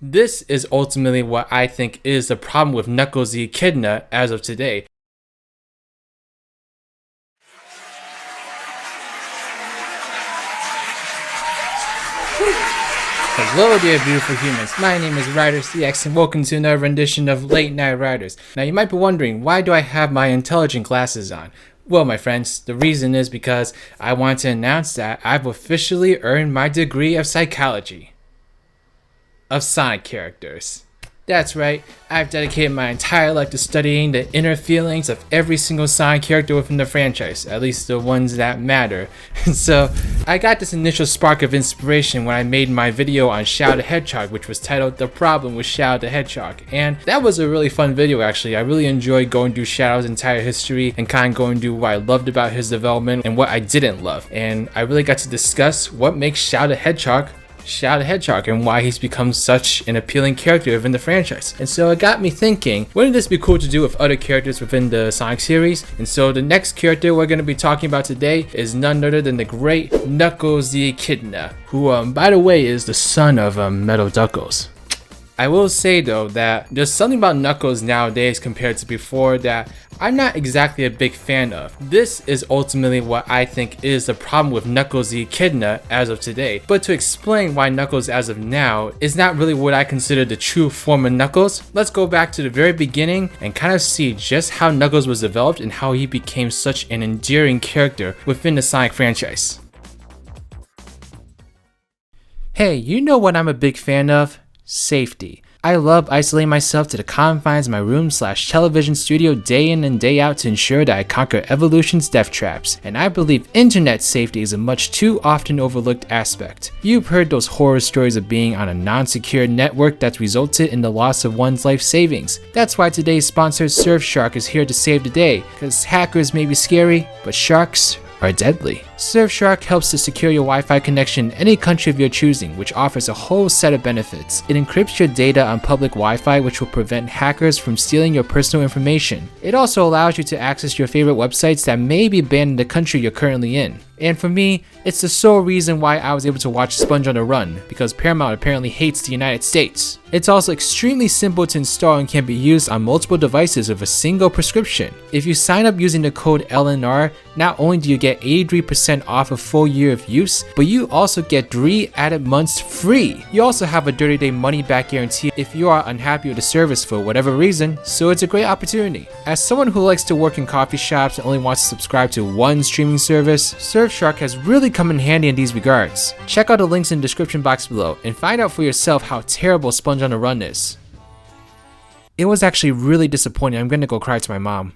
This is ultimately what I think is the problem with Knuckles the Echidna as of today. Hello dear beautiful humans, my name is RidersDX and welcome to another rendition of Late Night Riders. Now you might be wondering, why do I have my intelligent glasses on? Well my friends, the reason is because I want to announce that I've officially earned my degree of psychology of Sonic characters. That's right, I've dedicated my entire life to studying the inner feelings of every single Sonic character within the franchise, at least the ones that matter. So, I got this initial spark of inspiration when I made my video on Shadow the Hedgehog, which was titled The Problem with Shadow the Hedgehog. And that was a really fun video actually. I really enjoyed going through Shadow's entire history and kind of going through what I loved about his development and what I didn't love. And I really got to discuss what makes Shadow the Hedgehog and why he's become such an appealing character within the franchise. And so it got me thinking, wouldn't this be cool to do with other characters within the Sonic series? And so the next character we're going to be talking about today is none other than the great Knuckles the Echidna, who by the way is the son of Metal Duckles. I will say though that there's something about Knuckles nowadays compared to before that I'm not exactly a big fan of. This is ultimately what I think is the problem with Knuckles the Echidna as of today. But to explain why Knuckles as of now is not really what I consider the true form of Knuckles, let's go back to the very beginning and kind of see just how Knuckles was developed and how he became such an endearing character within the Sonic franchise. Hey, you know what I'm a big fan of? Safety. I love isolating myself to the confines of my room/television studio day in and day out to ensure that I conquer evolution's death traps, and I believe internet safety is a much too often overlooked aspect. You've heard those horror stories of being on a non-secure network that's resulted in the loss of one's life savings. That's why today's sponsor Surfshark is here to save the day, because hackers may be scary, but sharks are deadly. Surfshark helps to secure your Wi-Fi connection in any country of your choosing, which offers a whole set of benefits. It encrypts your data on public Wi-Fi, which will prevent hackers from stealing your personal information. It also allows you to access your favorite websites that may be banned in the country you're currently in. And for me, it's the sole reason why I was able to watch Sponge on the Run, because Paramount apparently hates the United States. It's also extremely simple to install and can be used on multiple devices with a single prescription. If you sign up using the code LNR, not only do you get 83% off a full year of use, but you also get 3 added months free. You also have a 30-day money-back guarantee if you are unhappy with the service for whatever reason, so it's a great opportunity. As someone who likes to work in coffee shops and only wants to subscribe to one streaming service, Surfshark has really come in handy in these regards. Check out the links in the description box below and find out for yourself how terrible Sponge on the Run is. It was actually really disappointing. I'm gonna go cry to my mom.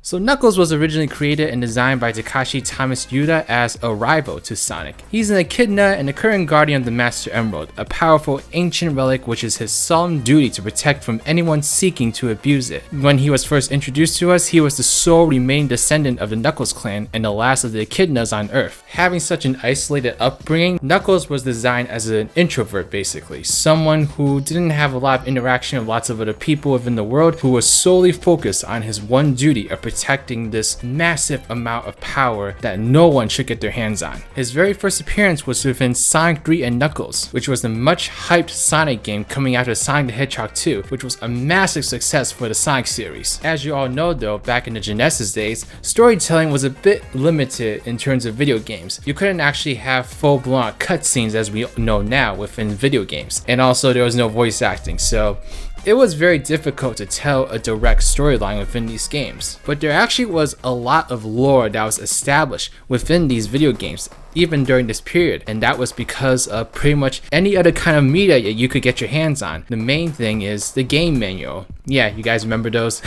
So Knuckles was originally created and designed by Takashi Thomas Yuta as a rival to Sonic. He's an echidna and the current guardian of the Master Emerald, a powerful ancient relic which is his solemn duty to protect from anyone seeking to abuse it. When he was first introduced to us, he was the sole remaining descendant of the Knuckles clan and the last of the echidnas on Earth. Having such an isolated upbringing, Knuckles was designed as an introvert basically, someone who didn't have a lot of interaction with lots of other people within the world, who was solely focused on his one duty of protecting this massive amount of power that no one should get their hands on. His very first appearance was within Sonic 3 and Knuckles, which was the much hyped Sonic game coming after Sonic the Hedgehog 2, which was a massive success for the Sonic series. As you all know though, back in the Genesis days, storytelling was a bit limited in terms of video games. You couldn't actually have full-blown cutscenes as we know now within video games, and also there was no voice acting, so it was very difficult to tell a direct storyline within these games. But there actually was a lot of lore that was established within these video games even during this period, and that was because of pretty much any other kind of media you could get your hands on. The main thing is the game manual. Yeah, you guys remember those?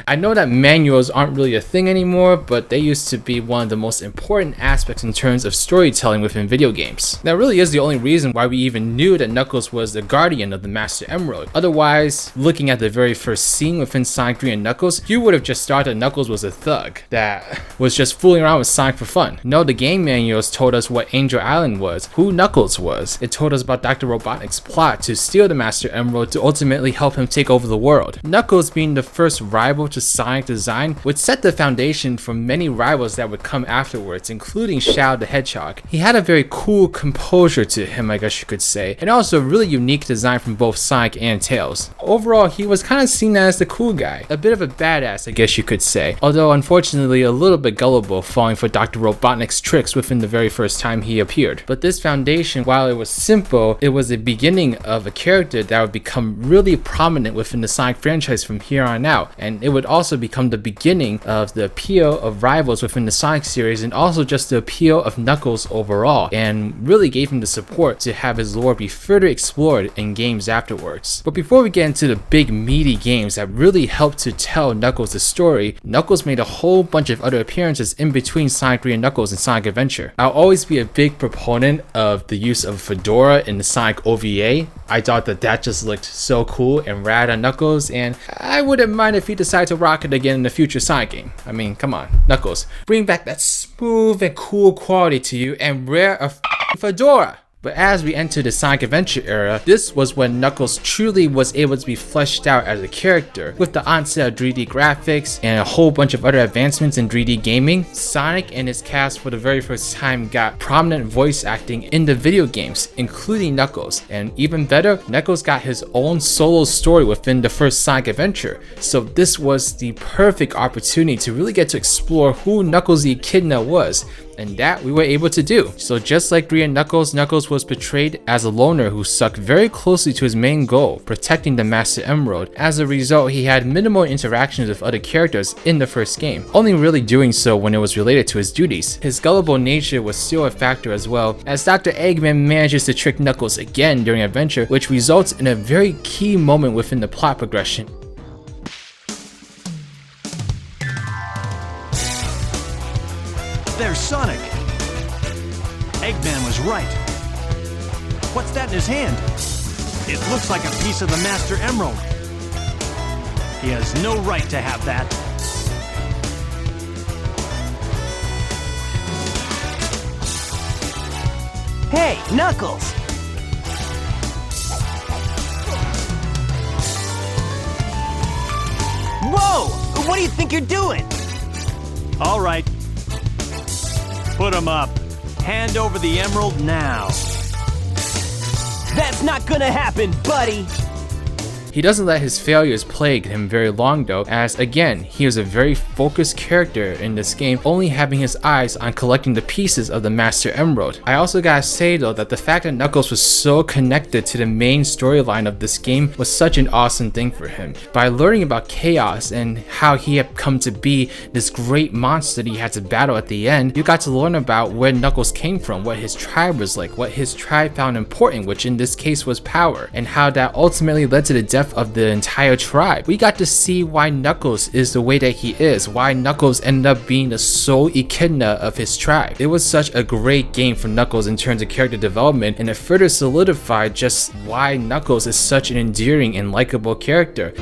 I know that manuals aren't really a thing anymore, but they used to be one of the most important aspects in terms of storytelling within video games. That really is the only reason why we even knew that Knuckles was the guardian of the Master Emerald. Otherwise, looking at the very first scene within Sonic 3 and Knuckles, you would have just thought that Knuckles was a thug that was just fooling around with Sonic for fun. No, the game manual manuals told us what Angel Island was, who Knuckles was. It told us about Dr. Robotnik's plot to steal the Master Emerald to ultimately help him take over the world. Knuckles being the first rival to Sonic design would set the foundation for many rivals that would come afterwards, including Shadow the Hedgehog. He had a very cool composure to him, I guess you could say, and also a really unique design from both Sonic and Tails. Overall, he was kind of seen as the cool guy, a bit of a badass, I guess you could say, although unfortunately a little bit gullible, falling for Dr. Robotnik's tricks within the very first time he appeared. But this foundation, while it was simple, it was the beginning of a character that would become really prominent within the Sonic franchise from here on out, and it would also become the beginning of the appeal of rivals within the Sonic series, and also just the appeal of Knuckles overall, and really gave him the support to have his lore be further explored in games afterwards. But before we get into the big meaty games that really helped to tell Knuckles' story, Knuckles made a whole bunch of other appearances in between Sonic 3 and Knuckles and Sonic Adventure. I'll always be a big proponent of the use of Fedora in the Sonic OVA. I thought that just looked so cool and rad on Knuckles, and I wouldn't mind if he decided to rock it again in the future Sonic game. I mean, come on, Knuckles, bring back that smooth and cool quality to you and wear a fedora. But as we enter the Sonic Adventure era, this was when Knuckles truly was able to be fleshed out as a character. With the onset of 3D graphics and a whole bunch of other advancements in 3D gaming, Sonic and his cast for the very first time got prominent voice acting in the video games, including Knuckles. And even better, Knuckles got his own solo story within the first Sonic Adventure. So this was the perfect opportunity to really get to explore who Knuckles the Echidna was. And that we were able to do. So just like 3 and Knuckles, Knuckles was portrayed as a loner who stuck very closely to his main goal, protecting the Master Emerald. As a result, he had minimal interactions with other characters in the first game, only really doing so when it was related to his duties. His gullible nature was still a factor as well, as Dr. Eggman manages to trick Knuckles again during Adventure, which results in a very key moment within the plot progression. There's Sonic! Eggman was right. What's that in his hand? It looks like a piece of the Master Emerald. He has no right to have that. Hey, Knuckles! Whoa! What do you think you're doing? All right. Put him up. Hand over the emerald now. That's not gonna happen, buddy! He doesn't let his failures plague him very long though, as again, he is a very focused character in this game, only having his eyes on collecting the pieces of the Master Emerald. I also gotta say though that the fact that Knuckles was so connected to the main storyline of this game was such an awesome thing for him. By learning about Chaos and how he had come to be this great monster that he had to battle at the end, you got to learn about where Knuckles came from, what his tribe was like, what his tribe found important, which in this case was power, and how that ultimately led to the death of the entire tribe. We got to see why Knuckles is the way that he is, why Knuckles ended up being the sole echidna of his tribe. It was such a great game for Knuckles in terms of character development, and it further solidified just why Knuckles is such an endearing and likable character.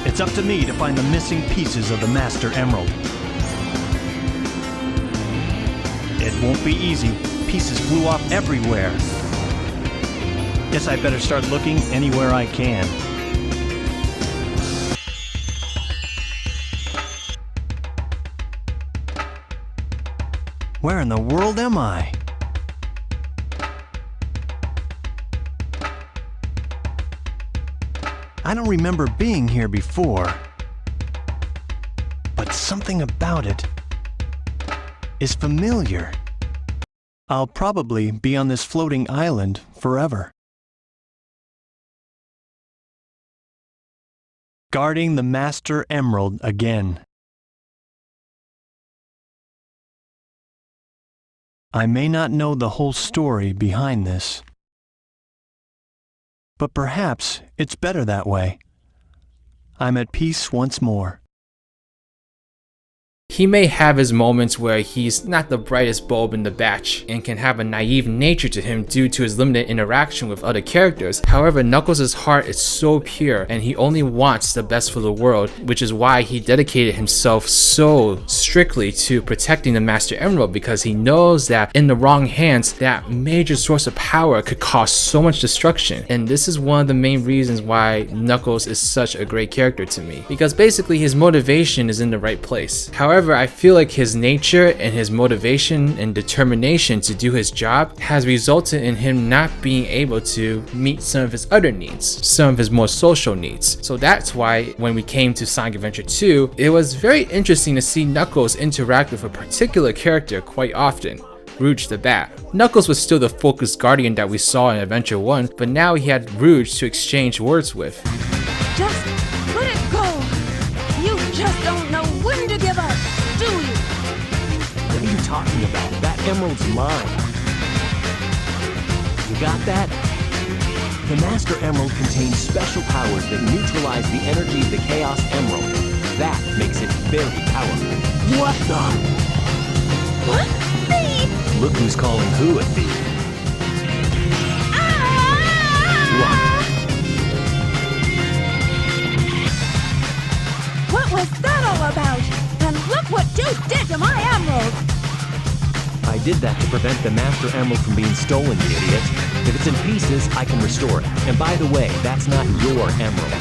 It's up to me to find the missing pieces of the Master Emerald. It won't be easy. Pieces flew off everywhere. Guess I better start looking anywhere I can. Where in the world am I? I don't remember being here before, but something about it is familiar. I'll probably be on this floating island forever, guarding the Master Emerald again. I may not know the whole story behind this, but perhaps it's better that way. I'm at peace once more. He may have his moments where he's not the brightest bulb in the batch and can have a naive nature to him due to his limited interaction with other characters. However, Knuckles' heart is so pure and he only wants the best for the world, which is why he dedicated himself so strictly to protecting the Master Emerald, because he knows that in the wrong hands, that major source of power could cause so much destruction. And this is one of the main reasons why Knuckles is such a great character to me, because basically his motivation is in the right place. However, I feel like his nature and his motivation and determination to do his job has resulted in him not being able to meet some of his other needs, some of his more social needs. So that's why when we came to Sonic Adventure 2, it was very interesting to see Knuckles interact with a particular character quite often. Rouge the Bat. Knuckles was still the focused guardian that we saw in Adventure 1, but now he had Rouge to exchange words with. Just let it go. You just don't know when to give up, do you? What are you talking about? That emerald's mine. You got that? The Master Emerald contains special powers that neutralize the energy of the Chaos Emerald. That makes it very powerful. What the? What? Thief! Look who's calling who a thief. What was that all about? And look what you did to my emerald! I did that to prevent the Master Emerald from being stolen, you idiot. If it's in pieces, I can restore it. And by the way, that's not your emerald.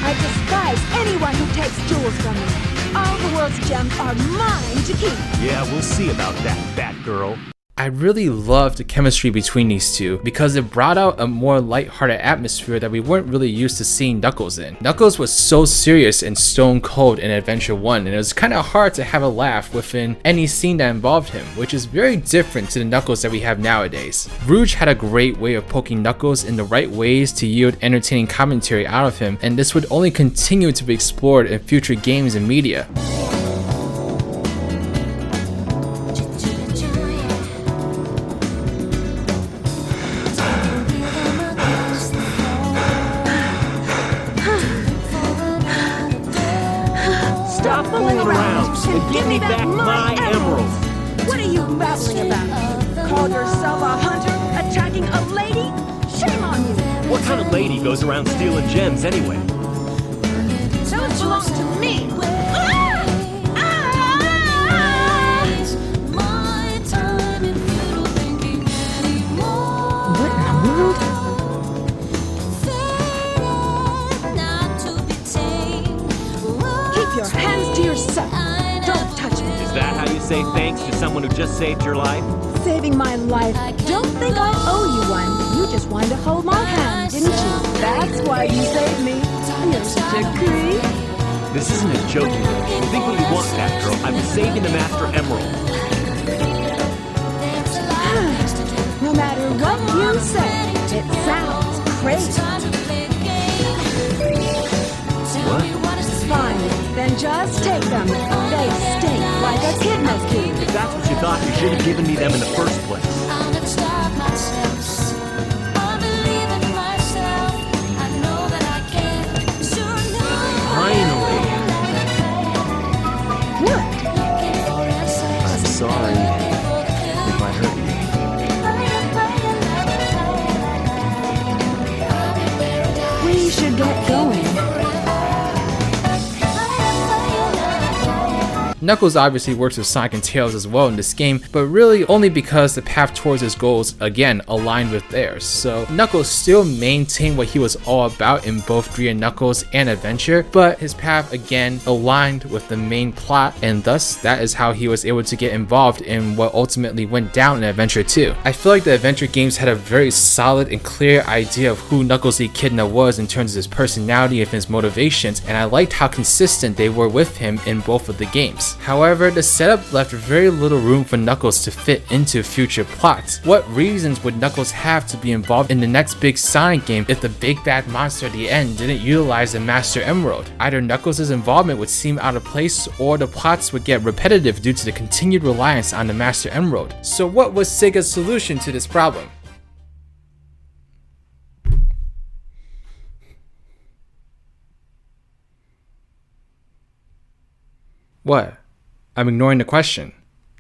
I despise anyone who takes jewels from me. All the world's gems are mine to keep. Yeah, we'll see about that, Batgirl. I really loved the chemistry between these two because it brought out a more lighthearted atmosphere that we weren't really used to seeing Knuckles in. Knuckles was so serious and stone cold in Adventure 1, and it was kind of hard to have a laugh within any scene that involved him, which is very different to the Knuckles that we have nowadays. Rouge had a great way of poking Knuckles in the right ways to yield entertaining commentary out of him, and this would only continue to be explored in future games and media. Stop fooling around and give me back my emerald. What are you babbling about? Call yourself a hunter, attacking a lady? Shame on you! What kind of lady goes around stealing gems anyway? Those belong to me! What in the world? Keep your hands to yourself. Don't touch me. Is that how you say thanks to someone who just saved your life? Saving my life. Don't think I owe you one. You just wanted to hold my hand, didn't you? That's why you saved me. You're such a creep. This isn't a joke. Think what you want, Batgirl. I was saving the Master Emerald. No matter what you say, it sounds crazy. What? Fine, then just take them. They stink like echidna's poo. If that's what you thought, you should have given me them in the first place. Finally. What? I'm sorry if I hurt you. We should get going. Knuckles obviously works with Sonic and Tails as well in this game, but really only because the path towards his goals, again, aligned with theirs. So Knuckles still maintained what he was all about in both 3 and Knuckles and Adventure, but his path again aligned with the main plot, and thus that is how he was able to get involved in what ultimately went down in Adventure 2. I feel like the Adventure games had a very solid and clear idea of who Knuckles the Echidna was in terms of his personality and his motivations, and I liked how consistent they were with him in both of the games. However, the setup left very little room for Knuckles to fit into future plots. What reasons would Knuckles have to be involved in the next big Sonic game if the big bad monster at the end didn't utilize the Master Emerald? Either Knuckles' involvement would seem out of place, or the plots would get repetitive due to the continued reliance on the Master Emerald. So what was Sega's solution to this problem? What? I'm ignoring the question.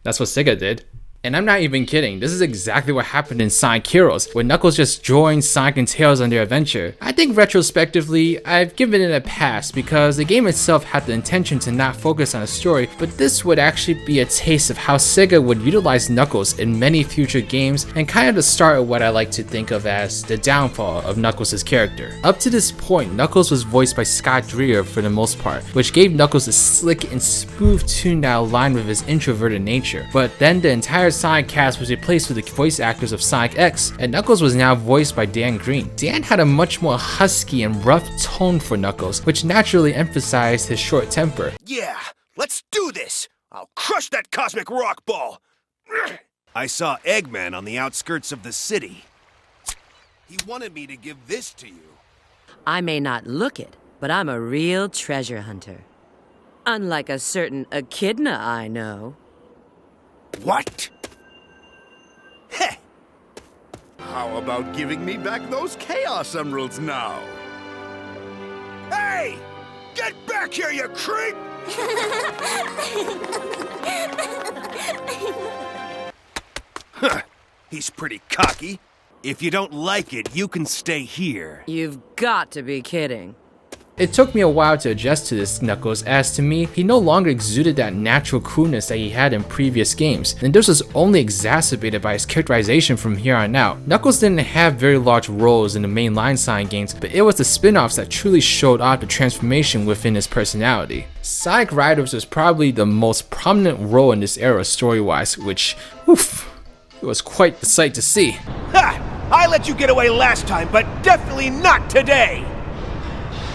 That's what Sega did. And I'm not even kidding, this is exactly what happened in Sonic Heroes, when Knuckles just joined Sonic and Tails on their adventure. I think retrospectively, I've given it a pass because the game itself had the intention to not focus on a story, but this would actually be a taste of how Sega would utilize Knuckles in many future games, and kind of the start of what I like to think of as the downfall of Knuckles' character. Up to this point, Knuckles was voiced by Scott Dreyer for the most part, which gave Knuckles a slick and smooth tune that aligned with his introverted nature. But then the entire Sonic cast was replaced with the voice actors of Sonic X, and Knuckles was now voiced by Dan Green. Dan had a much more husky and rough tone for Knuckles, which naturally emphasized his short temper. Yeah, let's do this! I'll crush that cosmic rock ball! I saw Eggman on the outskirts of the city. He wanted me to give this to you. I may not look it, but I'm a real treasure hunter. Unlike a certain echidna I know. What? Heh! How about giving me back those Chaos Emeralds now? Hey! Get back here, you creep! Huh, he's pretty cocky. If you don't like it, you can stay here. You've got to be kidding. It took me a while to adjust to this Knuckles, as to me, he no longer exuded that natural coolness that he had in previous games, and this was only exacerbated by his characterization from here on out. Knuckles didn't have very large roles in the mainline Sonic games, but it was the spin-offs that truly showed off the transformation within his personality. Sonic Riders was probably the most prominent role in this era story-wise, which, oof, it was quite the sight to see. Ha! I let you get away last time, but definitely not today!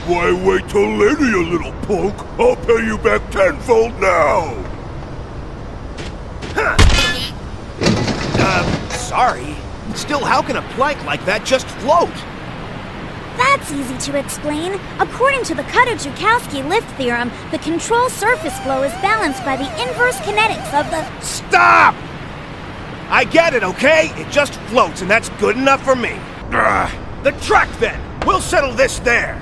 Why wait till later, you little punk? I'll pay you back tenfold now! Huh. Sorry. Still, how can a plank like that just float? That's easy to explain. According to the Cutter-Joukowski lift theorem, the control surface flow is balanced by the inverse kinetics of the... Stop! I get it, okay? It just floats, and that's good enough for me. The track, then! We'll settle this there!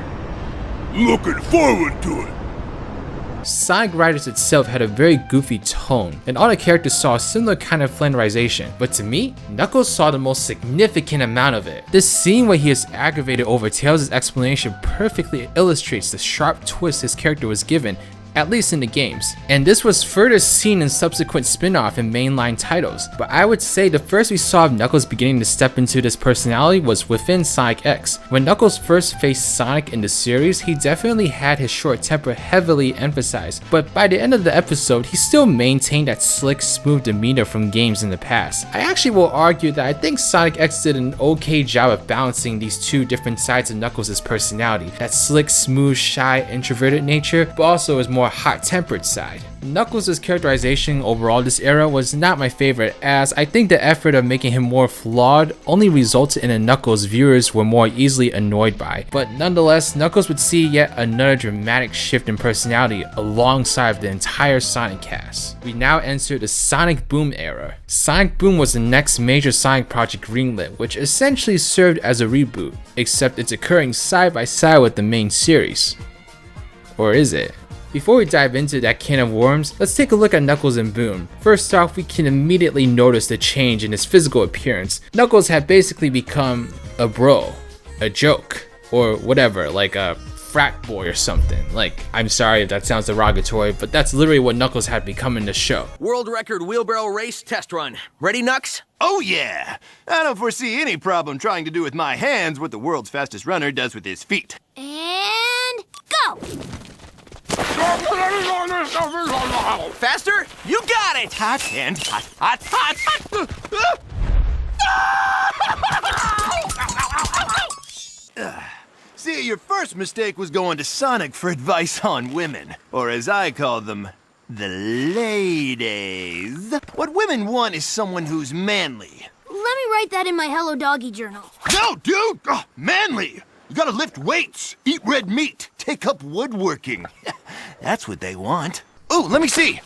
Looking forward to it. Sonic Riders itself had a very goofy tone, and all the characters saw a similar kind of flanderization, but to me, Knuckles saw the most significant amount of it. This scene where he is aggravated over Tails' explanation perfectly illustrates the sharp twist his character was given, at least in the games. And this was further seen in subsequent spin-off and mainline titles, but I would say the first we saw of Knuckles beginning to step into this personality was within Sonic X. When Knuckles first faced Sonic in the series, he definitely had his short temper heavily emphasized, but by the end of the episode, he still maintained that slick, smooth demeanor from games in the past. I actually will argue that I think Sonic X did an okay job of balancing these two different sides of Knuckles' personality, that slick, smooth, shy, introverted nature, but also his more hot-tempered side. Knuckles' characterization overall this era was not my favorite, as I think the effort of making him more flawed only resulted in a Knuckles viewers were more easily annoyed by. But nonetheless, Knuckles would see yet another dramatic shift in personality alongside the entire Sonic cast. We now enter the Sonic Boom era. Sonic Boom was the next major Sonic project greenlit, which essentially served as a reboot, except it's occurring side by side with the main series. Or is it? Before we dive into that can of worms, let's take a look at Knuckles and Boom. First off, we can immediately notice the change in his physical appearance. Knuckles had basically become a bro, a joke, or whatever, like a frat boy or something. Like, I'm sorry if that sounds derogatory, but that's literally what Knuckles had become in the show. World record wheelbarrow race test run. Ready, Knux? Oh yeah! I don't foresee any problem trying to do with my hands what the world's fastest runner does with his feet. And... go! Faster? You got it! Hot and hot, hot, hot, hot! See, your first mistake was going to Sonic for advice on women. Or as I call them, the ladies. What women want is someone who's manly. Let me write that in my Hello Doggy journal. No, dude! Manly! You gotta lift weights, eat red meat, take up woodworking. That's what they want. Ooh, let me see.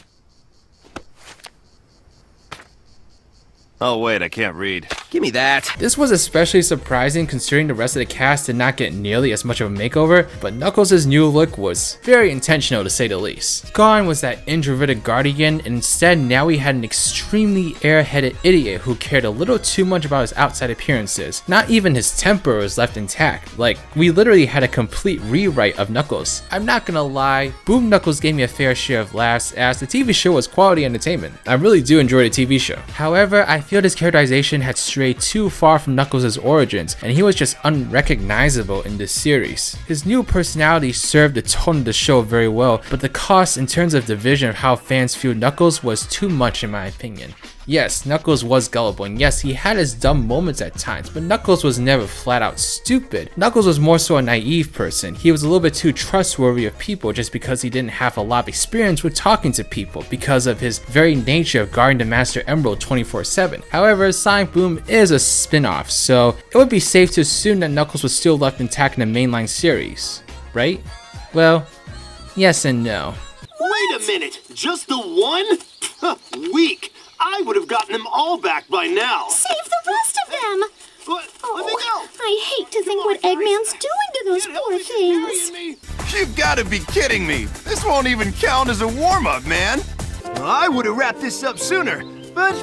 Oh wait, I can't read. Give me that. This was especially surprising considering the rest of the cast did not get nearly as much of a makeover, but Knuckles' new look was very intentional to say the least. Gone was that introverted guardian, and instead now we had an extremely airheaded idiot who cared a little too much about his outside appearances. Not even his temper was left intact. Like, we literally had a complete rewrite of Knuckles. I'm not gonna lie, Boom Knuckles gave me a fair share of laughs as the TV show was quality entertainment. I really do enjoy the TV show. However, I feel this characterization had strayed too far from Knuckles' origins, and he was just unrecognizable in this series. His new personality served the tone of the show very well, but the cost in terms of division of how fans viewed Knuckles was too much in my opinion. Yes, Knuckles was gullible, and yes, he had his dumb moments at times, but Knuckles was never flat out stupid. Knuckles was more so a naive person. He was a little bit too trustworthy of people just because he didn't have a lot of experience with talking to people because of his very nature of guarding the Master Emerald 24/7. However, Sonic Boom is a spin-off, so it would be safe to assume that Knuckles was still left intact in the mainline series, right? Well, yes and no. Wait a minute, just the one? Weak. I would have gotten them all back by now. Save the rest of them! What? Let me go. I hate to think what Eggman's doing to those poor things. You've got to be kidding me. This won't even count as a warm-up, man. Well, I would have wrapped this up sooner, but,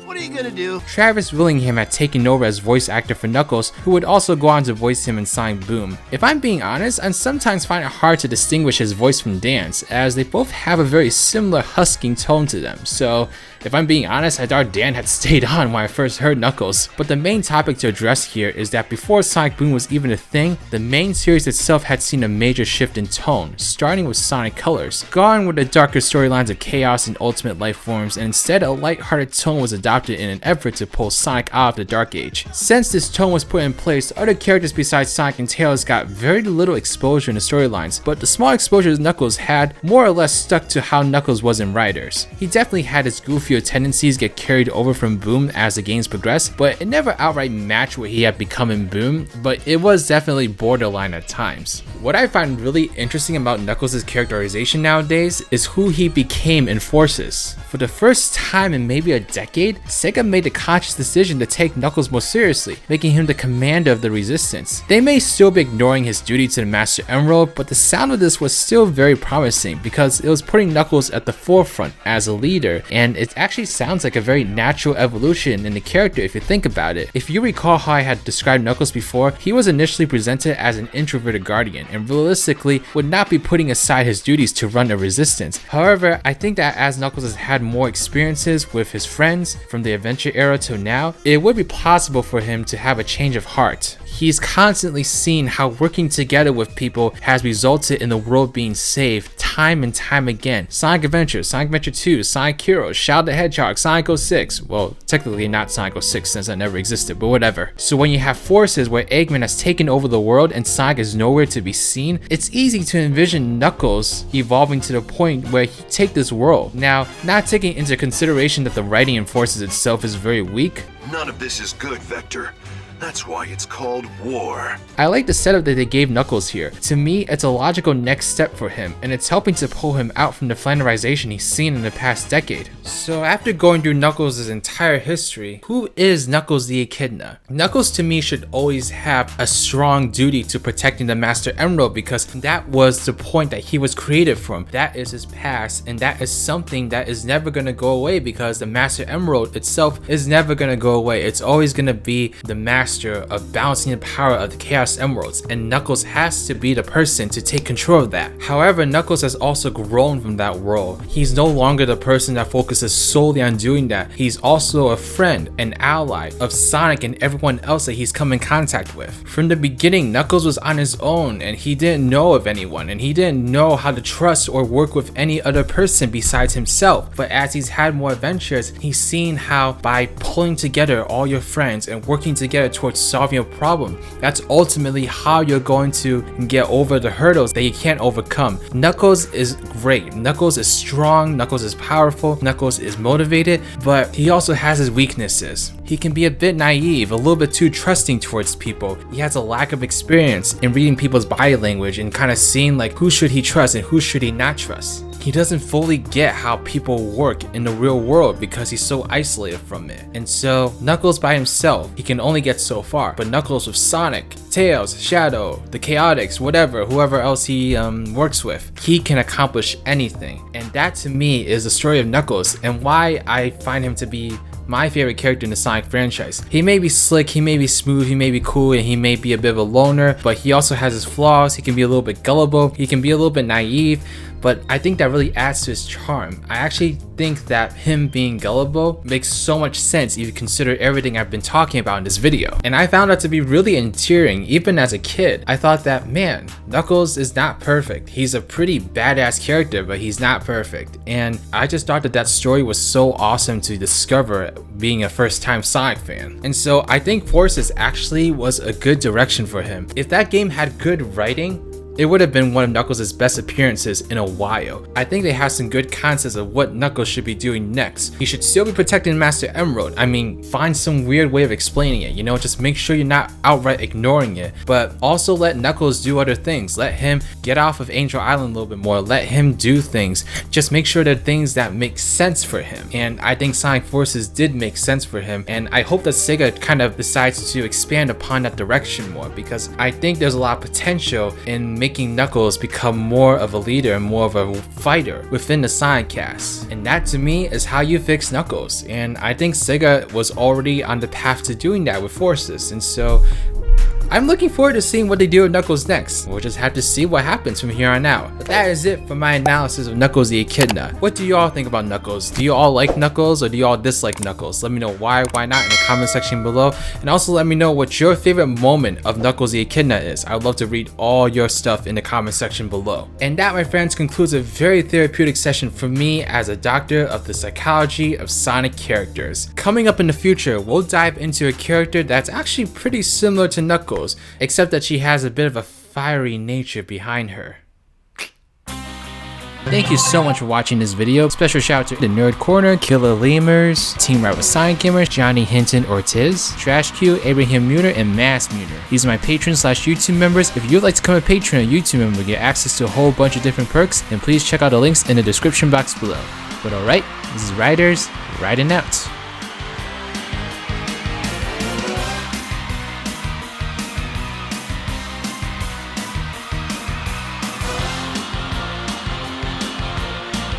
what are you gonna do? Travis Willingham had taken over as voice actor for Knuckles, who would also go on to voice him in Sonic Boom. If I'm being honest, I sometimes find it hard to distinguish his voice from Dan's, as they both have a very similar husking tone to them, so if I'm being honest, I thought Dan had stayed on when I first heard Knuckles. But the main topic to address here is that before Sonic Boom was even a thing, the main series itself had seen a major shift in tone, starting with Sonic Colors. Gone were the darker storylines of chaos and ultimate life forms, and instead a light-hearted tone was adopted in an effort to pull Sonic out of the Dark Age. Since this tone was put in place, other characters besides Sonic and Tails got very little exposure in the storylines, but the small exposures Knuckles had more or less stuck to how Knuckles was in Riders. He definitely had his goofier tendencies get carried over from Boom as the games progressed, but it never outright matched what he had become in Boom, but it was definitely borderline at times. What I find really interesting about Knuckles' characterization nowadays is who he became in Forces. For the first time in maybe a decade, Sega made the conscious decision to take Knuckles more seriously, making him the commander of the Resistance. They may still be ignoring his duty to the Master Emerald, but the sound of this was still very promising because it was putting Knuckles at the forefront as a leader, and it actually sounds like a very natural evolution in the character if you think about it. If you recall how I had described Knuckles before, he was initially presented as an introverted guardian and realistically would not be putting aside his duties to run a resistance. However, I think that as Knuckles has had more experiences with his friends from the adventure era to now, it would be possible for him to have a change of heart. He's constantly seen how working together with people has resulted in the world being saved time and time again. Sonic Adventure, Sonic Adventure 2, Sonic Heroes, Shadow the Hedgehog, Sonic 06. Well, technically not Sonic 06 since that never existed, but whatever. So when you have Forces where Eggman has taken over the world and Sonic is nowhere to be seen, it's easy to envision Knuckles evolving to the point where he take this world. Now, not taking into consideration that the writing in Forces itself is very weak, none of this is good, Vector. That's why it's called war. I like the setup that they gave Knuckles here. To me, it's a logical next step for him, and it's helping to pull him out from the flanderization he's seen in the past decade. So after going through Knuckles' entire history, who is Knuckles the Echidna? Knuckles to me should always have a strong duty to protecting the Master Emerald because that was the point that he was created from. That is his past, and that is something that is never going to go away because the Master Emerald itself is never going to go away. It's always going to be the master of balancing the power of the Chaos Emeralds, and Knuckles has to be the person to take control of that. However, Knuckles has also grown from that world. He's no longer the person that focuses solely on doing that. He's also a friend, an ally of Sonic and everyone else that he's come in contact with. From the beginning, Knuckles was on his own and he didn't know of anyone, and he didn't know how to trust or work with any other person besides himself. But as he's had more adventures, he's seen how by pulling together all your friends and working together towards solving a problem, that's ultimately how you're going to get over the hurdles that you can't overcome. Knuckles is great. Knuckles is strong. Knuckles is powerful. Knuckles is motivated, but he also has his weaknesses. He can be a bit naive, a little bit too trusting towards people. He has a lack of experience in reading people's body language and kind of seeing like who should he trust and who should he not trust. He doesn't fully get how people work in the real world because he's so isolated from it. And so Knuckles by himself, he can only get so far. But Knuckles with Sonic, Tails, Shadow, the Chaotix, whatever, whoever else he works with, he can accomplish anything. And that to me is the story of Knuckles and why I find him to be my favorite character in the Sonic franchise. He may be slick, he may be smooth, he may be cool, and he may be a bit of a loner, but he also has his flaws. He can be a little bit gullible, he can be a little bit naive, but I think that really adds to his charm. I actually think that him being gullible makes so much sense if you consider everything I've been talking about in this video. And I found that to be really endearing even as a kid. I thought that, man, Knuckles is not perfect. He's a pretty badass character, but he's not perfect. And I just thought that that story was so awesome to discover being a first-time Sonic fan. And so I think Forces actually was a good direction for him. If that game had good writing, it would have been one of Knuckles' best appearances in a while. I think they have some good concepts of what Knuckles should be doing next. He should still be protecting Master Emerald. I mean, find some weird way of explaining it, you know, just make sure you're not outright ignoring it, but also let Knuckles do other things. Let him get off of Angel Island a little bit more, let him do things. Just make sure they're things that make sense for him. And I think Sonic Forces did make sense for him, and I hope that Sega kind of decides to expand upon that direction more, because I think there's a lot of potential in making Knuckles become more of a leader and more of a fighter within the Sonic cast. And that to me is how you fix Knuckles. And I think Sega was already on the path to doing that with Forces. And so I'm looking forward to seeing what they do with Knuckles next. We'll just have to see what happens from here on out. But that is it for my analysis of Knuckles the Echidna. What do you all think about Knuckles? Do you all like Knuckles or do you all dislike Knuckles? Let me know why not in the comment section below. And also let me know what your favorite moment of Knuckles the Echidna is. I would love to read all your stuff in the comment section below. And that, my friends, concludes a very therapeutic session for me as a doctor of the psychology of Sonic characters. Coming up in the future, we'll dive into a character that's actually pretty similar to Knuckles, except that she has a bit of a fiery nature behind her. Thank you so much for watching this video. Special shout out to the Nerd Corner, Killer Lemurs, Team Ride with Sonic Gamers, Johnny Hinton Ortiz, Trash Q, Abraham Muter, and Mass Muter. These are my patrons / YouTube members. If you'd like to become a patron or YouTube member and get access to a whole bunch of different perks, then please check out the links in the description box below. But alright, this is Riders, riding out.